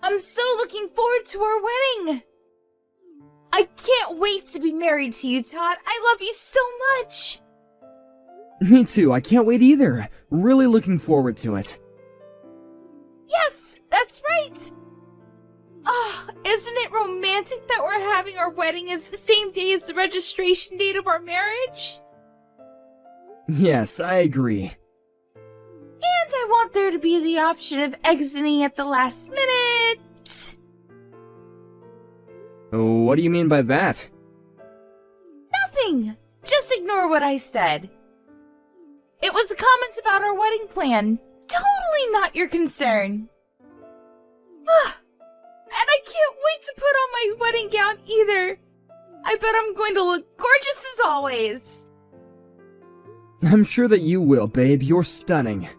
I'm so looking forward to our wedding. I can't wait to be married to you, Todd. I love you so much. Me too, I can't wait either. Really looking forward to it. Yes, that's right. Isn't it romantic that we're having our wedding as the same day as the registration date of our marriage? Yes, I agree. And I want there to be the option of exiting at the last minute. What do you mean by that? Nothing. Just ignore what I said. It was a comment about our wedding plan. Totally not your concern. And I can't wait to put on my wedding gown either. I bet I'm going to look gorgeous as always. I'm sure that you will, babe. You're stunning. Hold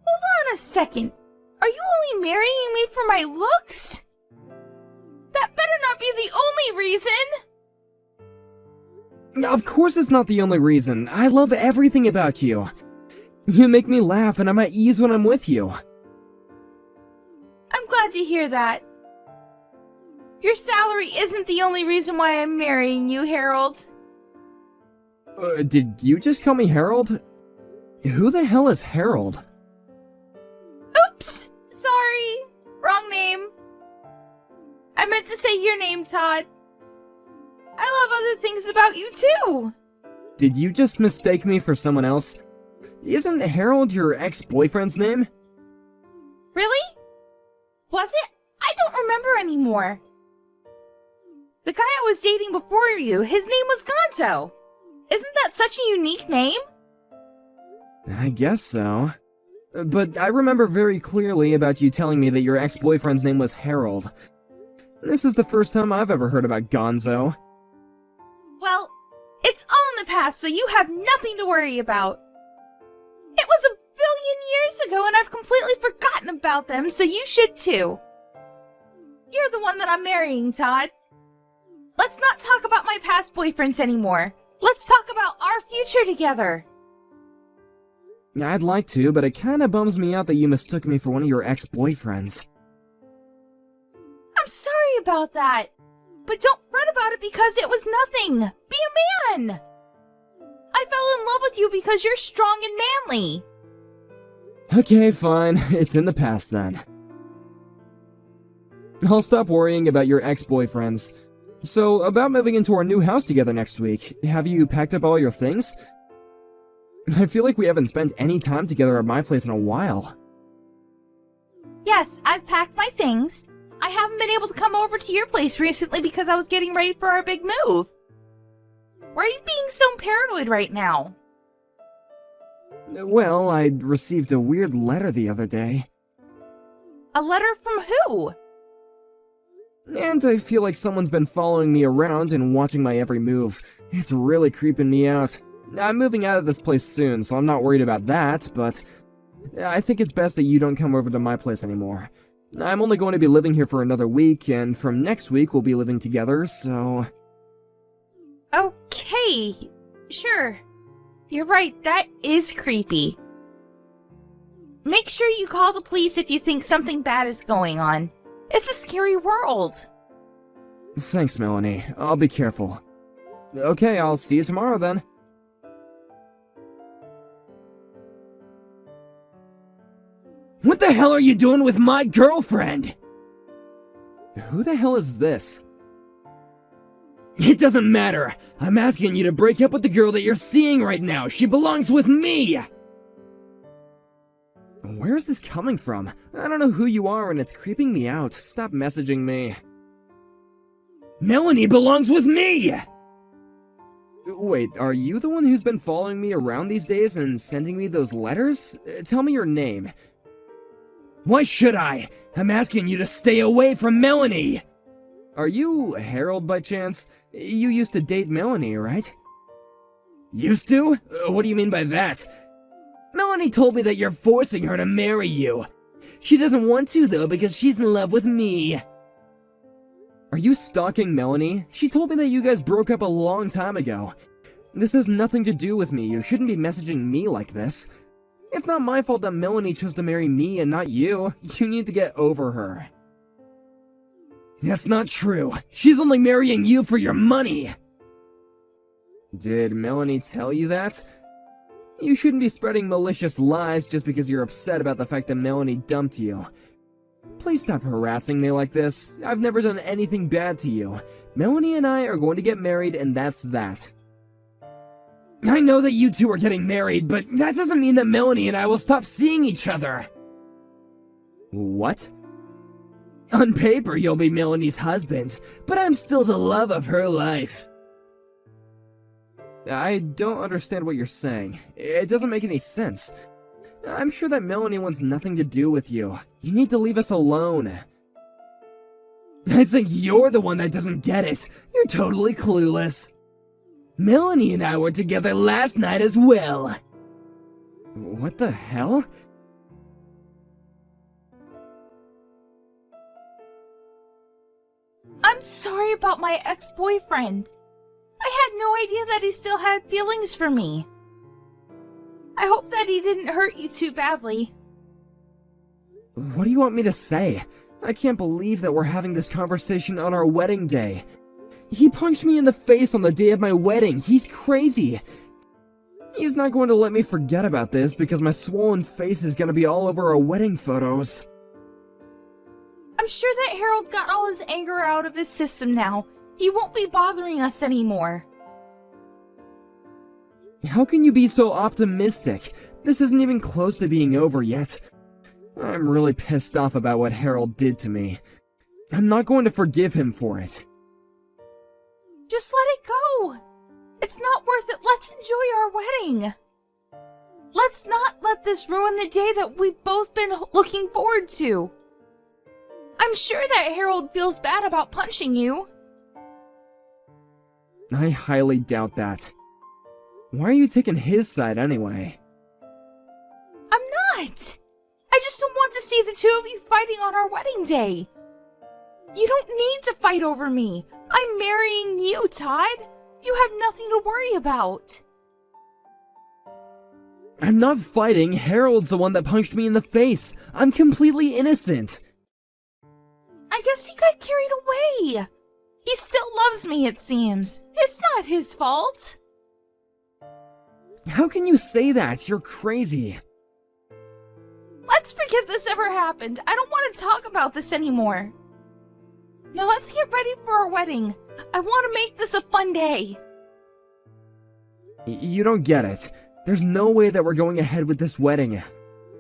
on a second. Are you only marrying me for my looks? That better not be the only reason. Of course it's not the only reason. I love everything about you. You make me laugh and I'm at ease when I'm with you. I'm glad to hear that. Your salary isn't the only reason why I'm marrying you, Harold. Did you just call me Harold? Who the hell is Harold? Oops! Sorry. Wrong name. I meant to say your name, Todd. I love other things about you, too. Did you just mistake me for someone else? Isn't Harold your ex-boyfriend's name? Really? Was it? I don't remember anymore. The guy I was dating before you, his name was Gonzo. Isn't that such a unique name? I guess so. But I remember very clearly about you telling me that your ex-boyfriend's name was Harold. This is the first time I've ever heard about Gonzo. Well, it's all in the past, so you have nothing to worry about. It was a billion years ago, and I've completely forgotten about them, so you should too. You're the one that I'm marrying, Todd. Let's not talk about my past boyfriends anymore. Let's talk about our future together. I'd like to, but it kinda bums me out that you mistook me for one of your ex-boyfriends. I'm sorry about that. But don't fret about it because it was nothing. Be a man. I fell in love with you because you're strong and manly. Okay, fine. It's in the past then. I'll stop worrying about your ex-boyfriends. So, about moving into our new house together next week, have you packed up all your things? I feel like we haven't spent any time together at my place in a while. Yes, I've packed my things. I haven't been able to come over to your place recently because I was getting ready for our big move. Why are you being so paranoid right now? Well, I received a weird letter the other day. A letter from who? And I feel like someone's been following me around and watching my every move. It's really creeping me out. I'm moving out of this place soon, so I'm not worried about that, but I think it's best that you don't come over to my place anymore. I'm only going to be living here for another week, and from next week we'll be living together, so... Okay, sure. You're right, that is creepy. Make sure you call the police if you think something bad is going on. It's a scary world. Thanks, Melanie. I'll be careful. Okay, I'll see you tomorrow then. What the hell are you doing with my girlfriend? Who the hell is this? It doesn't matter. I'm asking you to break up with the girl that you're seeing right now. She belongs with me! Where is this coming from? I don't know who you are and it's creeping me out. Stop messaging me. Melanie belongs with me! Wait, are you the one who's been following me around these days and sending me those letters? Tell me your name. Why should I? I'm asking you to stay away from Melanie! Are you Harold by chance? You used to date Melanie, right? Used to? What do you mean by that? Melanie told me that you're forcing her to marry you. She doesn't want to though because she's in love with me. Are you stalking Melanie? She told me that you guys broke up a long time ago. This has nothing to do with me. You shouldn't be messaging me like this. It's not my fault that Melanie chose to marry me and not you. You need to get over her. That's not true. She's only marrying you for your money. Did Melanie tell you that? You shouldn't be spreading malicious lies just because you're upset about the fact that Melanie dumped you. Please stop harassing me like this. I've never done anything bad to you. Melanie and I are going to get married, and that's that. I know that you two are getting married, but that doesn't mean that Melanie and I will stop seeing each other. What? On paper, you'll be Melanie's husband, but I'm still the love of her life. I don't understand what you're saying. It doesn't make any sense. I'm sure that Melanie wants nothing to do with you. You need to leave us alone. I think you're the one that doesn't get it. You're totally clueless. Melanie and I were together last night as well. What the hell? I'm sorry about my ex-boyfriend. I had no idea that he still had feelings for me. I hope that he didn't hurt you too badly. What do you want me to say? I can't believe that we're having this conversation on our wedding day. He punched me in the face on the day of my wedding. He's crazy. He's not going to let me forget about this because my swollen face is going to be all over our wedding photos. I'm sure that Harold got all his anger out of his system now. He won't be bothering us anymore. How can you be so optimistic? This isn't even close to being over yet. I'm really pissed off about what Harold did to me. I'm not going to forgive him for it. Just let it go. It's not worth it. Let's enjoy our wedding. Let's not let this ruin the day that we've both been looking forward to. I'm sure that Harold feels bad about punching you. I highly doubt that. Why are you taking his side anyway? I'm not. I just don't want to see the two of you fighting on our wedding day. You don't need to fight over me. I'm marrying you, Todd. You have nothing to worry about. I'm not fighting. Harold's the one that punched me in the face. I'm completely innocent. I guess he got carried away. He still loves me, it seems. It's not his fault. How can you say that? You're crazy. Let's forget this ever happened. I don't want to talk about this anymore. Now let's get ready for our wedding. I want to make this a fun day. You don't get it. There's no way that we're going ahead with this wedding.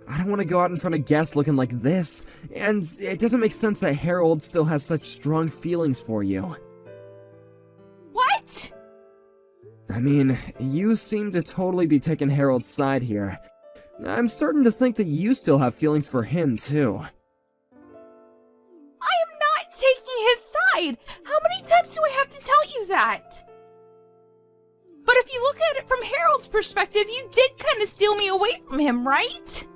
I don't want to go out in front of guests looking like this, and it doesn't make sense that Harold still has such strong feelings for you. What? I mean, you seem to totally be taking Harold's side here. I'm starting to think that you still have feelings for him, too. I am not taking his side! How many times do I have to tell you that? But if you look at it from Harold's perspective, you did kind of steal me away from him, right?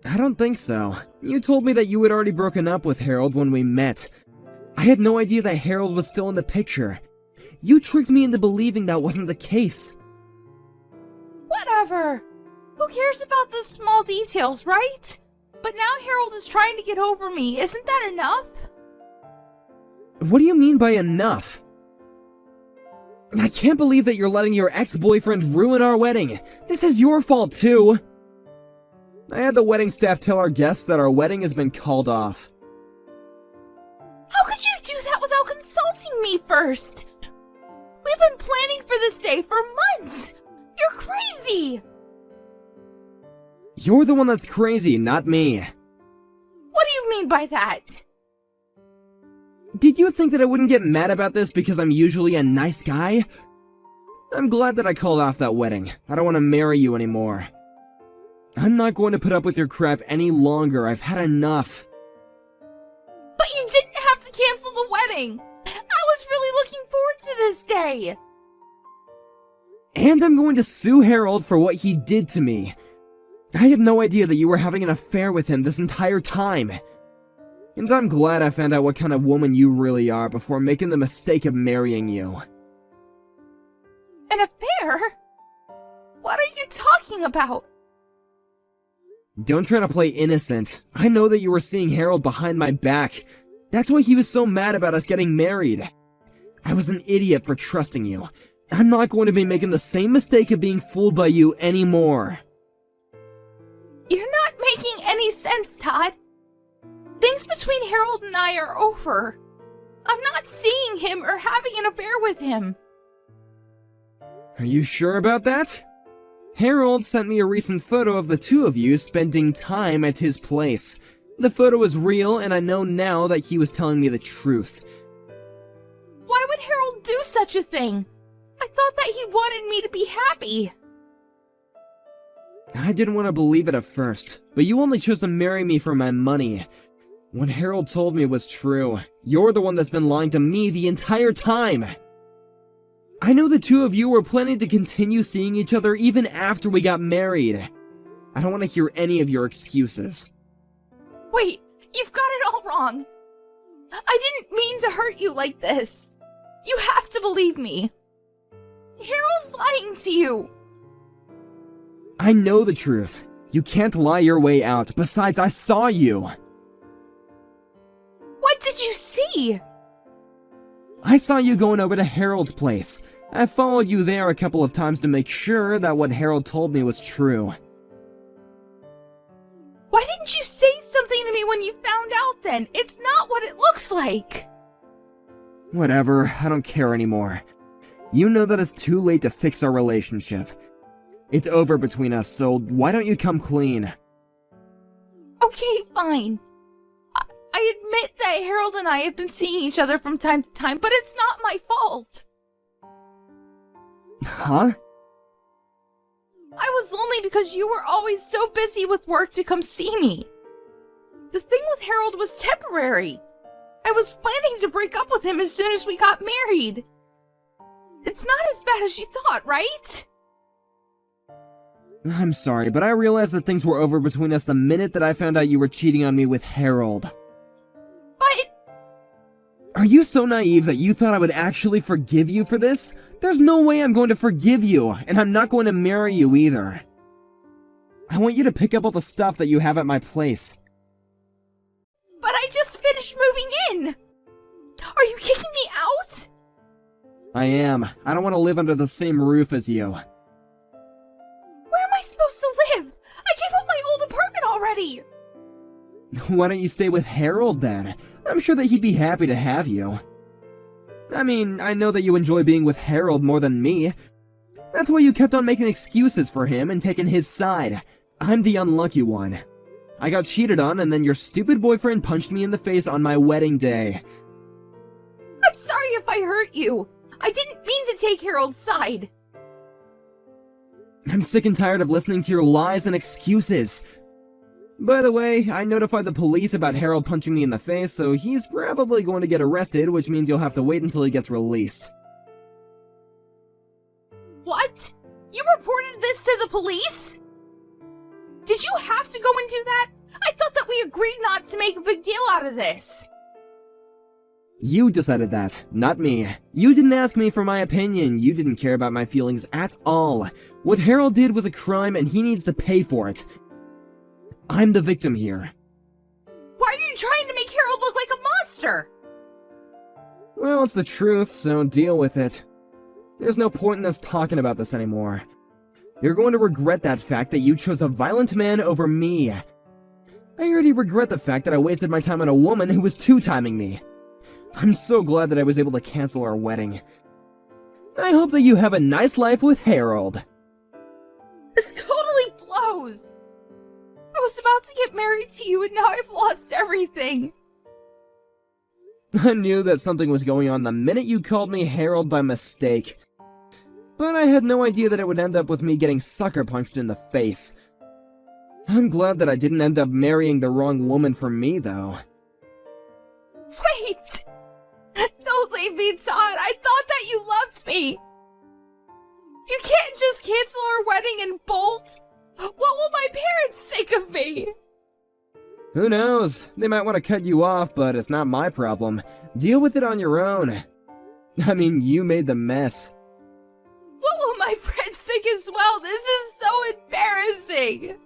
I don't think so. You told me that you had already broken up with Harold when we met. I had no idea that Harold was still in the picture. You tricked me into believing that wasn't the case. Whatever. Who cares about the small details, right? But now Harold is trying to get over me. Isn't that enough? What do you mean by enough? I can't believe that you're letting your ex-boyfriend ruin our wedding. This is your fault, too. I had the wedding staff tell our guests that our wedding has been called off. How could you do that without consulting me first? We've been planning for this day for months. You're crazy. You're the one that's crazy, not me. What do you mean by that? Did you think that I wouldn't get mad about this because I'm usually a nice guy? I'm glad that I called off that wedding. I don't want to marry you anymore. I'm not going to put up with your crap any longer. I've had enough. But you didn't have to cancel the wedding. I was really looking forward to this day. And I'm going to sue Harold for what he did to me. I had no idea that you were having an affair with him this entire time. And I'm glad I found out what kind of woman you really are before making the mistake of marrying you. An affair? What are you talking about? Don't try to play innocent. I know that you were seeing Harold behind my back. That's why he was so mad about us getting married. I was an idiot for trusting you. I'm not going to be making the same mistake of being fooled by you anymore. You're not making any sense, Todd. Things between Harold and I are over. I'm not seeing him or having an affair with him. Are you sure about that? Harold sent me a recent photo of the two of you spending time at his place. The photo is real, and I know now that he was telling me the truth. Why would Harold do such a thing? I thought that he wanted me to be happy. I didn't want to believe it at first, but you only chose to marry me for my money. What Harold told me was true. You're the one that's been lying to me the entire time. I know the two of you were planning to continue seeing each other even after we got married. I don't want to hear any of your excuses. Wait, you've got it all wrong. I didn't mean to hurt you like this. You have to believe me. Harold's lying to you. I know the truth. You can't lie your way out. Besides, I saw you. What did you see? I saw you going over to Harold's place. I followed you there a couple of times to make sure that what Harold told me was true. Why didn't you say something to me when you found out then? It's not what it looks like. Whatever, I don't care anymore. You know that it's too late to fix our relationship. It's over between us, so why don't you come clean? Okay, fine. I admit that Harold and I have been seeing each other from time to time, but it's not my fault. Huh? I was lonely because you were always so busy with work to come see me. The thing with Harold was temporary. I was planning to break up with him as soon as we got married. It's not as bad as you thought, right? I'm sorry, but I realized that things were over between us the minute that I found out you were cheating on me with Harold. But... Are you so naive that you thought I would actually forgive you for this? There's no way I'm going to forgive you, and I'm not going to marry you either. I want you to pick up all the stuff that you have at my place. But I just finished moving in! Are you kicking me out? I am. I don't want to live under the same roof as you. Where am I supposed to live? I gave up my old apartment already! Why don't you stay with Harold then? I'm sure that he'd be happy to have you. I mean, I know that you enjoy being with Harold more than me. That's why you kept on making excuses for him and taking his side. I'm the unlucky one. I got cheated on, and then your stupid boyfriend punched me in the face on my wedding day. I'm sorry if I hurt you. I didn't mean to take Harold's side. I'm sick and tired of listening to your lies and excuses. By the way, I notified the police about Harold punching me in the face, so he's probably going to get arrested, which means you'll have to wait until he gets released. What? You reported this to the police? Did you have to go and do that? I thought that we agreed not to make a big deal out of this. You decided that, not me. You didn't ask me for my opinion. You didn't care about my feelings at all. What Harold did was a crime, and he needs to pay for it. I'm the victim here. Why are you trying to make Harold look like a monster? Well, it's the truth, so deal with it. There's no point in us talking about this anymore. You're going to regret that fact that you chose a violent man over me. I already regret the fact that I wasted my time on a woman who was two-timing me. I'm so glad that I was able to cancel our wedding. I hope that you have a nice life with Harold. This totally blows. I was about to get married to you and now I've lost everything. I knew that something was going on the minute you called me Harold by mistake. But I had no idea that it would end up with me getting sucker punched in the face. I'm glad that I didn't end up marrying the wrong woman for me, though. Wait! Don't leave me, Todd! I thought that you loved me! You can't just cancel our wedding and bolt! What will my parents think of me? Who knows? They might want to cut you off, but it's not my problem. Deal with it on your own. I mean, you made the mess. What will my friends think everything as well. This is so embarrassing.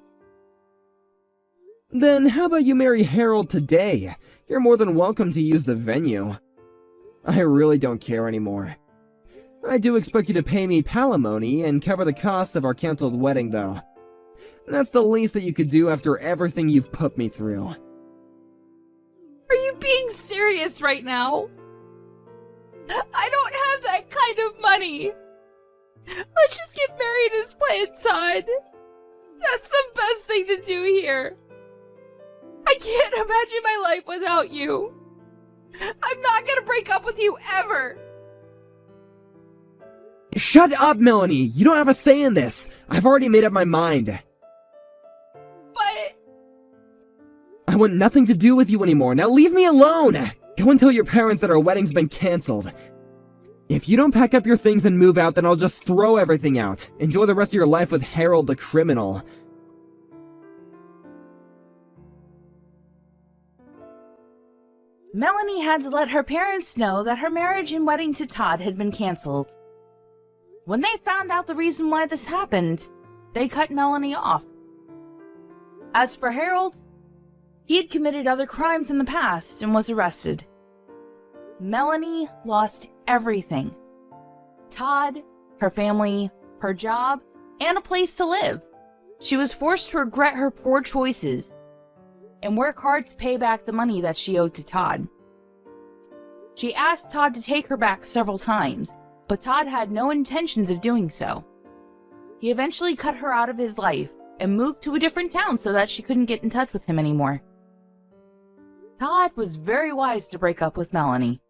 Then how about you marry Harold today? You're more than welcome to use the venue. I really don't care anymore. I do expect you to pay me palimony and cover the costs of our canceled wedding, though. That's the least that you could do after everything you've put me through. Are you being serious right now? I don't have that kind of money. Let's just get married as planned, Todd. That's the best thing to do here. I can't imagine my life without you. I'm not gonna break up with you ever. Shut up, Melanie! You don't have a say in this! I've already made up my mind. But... I want nothing to do with you anymore. Now leave me alone! Go and tell your parents that our wedding's been cancelled. If you don't pack up your things and move out, then I'll just throw everything out. Enjoy the rest of your life with Harold the criminal. Melanie had to let her parents know that her marriage and wedding to Todd had been cancelled. When they found out the reason why this happened, they cut Melanie off. As for Harold, he had committed other crimes in the past and was arrested. Melanie lost everything. Todd, her family, her job, and a place to live. She was forced to regret her poor choices and work hard to pay back the money that she owed to Todd. She asked Todd to take her back several times, but Todd had no intentions of doing so. He eventually cut her out of his life and moved to a different town so that she couldn't get in touch with him anymore. Todd was very wise to break up with Melanie.